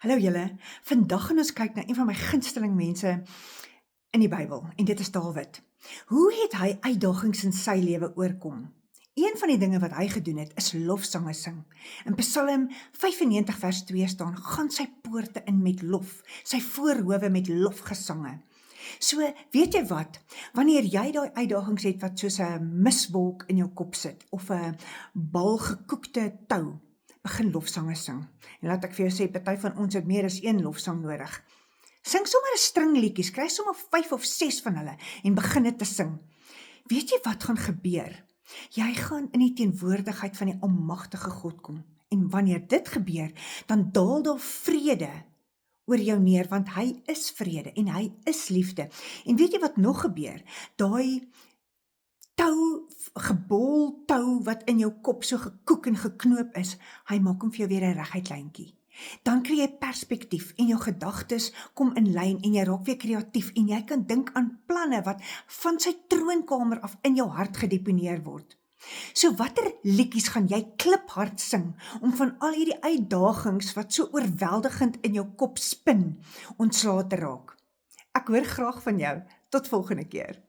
Hallo julle, vandag gaan ons kyk na een van my gunsteling mense in die Bybel, en dit is Dawid. Hoe het hy uitdagings in sy lewe oorkom? Een van die dinge wat hy gedoen het, is lofsange sing. In Psalm 95 vers 2 staan, gaan sy poorte in met lof, sy voorhowe met lofgesange. So, weet jy wat, wanneer jy daai uitdagings het wat soos 'n miswolk in jou kop sit, of 'n bal gekoekte tou, begin lofsange sing. En laat ek vir jou sê, party van ons het meer as een lofsang nodig. Sing sommer 'n string liedjies, kry sommer 5 of 6 van hulle en begin dit te sing. Weet jy wat gaan gebeur? Jy gaan in die teenwoordigheid van die almagtige God kom. En wanneer dit gebeur, dan daal daar vrede oor jou neer, want hy is vrede en hy is liefde. En weet jy wat nog gebeur? Daai tou, gebol tou wat in jou kop so gekoek en geknoop is, hy maak hom vir jou weer 'n reguit lyntjie. Dan kry jy perspektief en jou gedagtes kom in lyn en jy raak weer kreatief en jy kan dink aan planne wat van sy troonkamer af in jou hart gedeponeer word. So watter liedjies gaan jy kliphard sing om van al hierdie uitdagings wat so oorweldigend in jou kop spin, ontslae te raak? Ek hoor graag van jou. Tot volgende keer.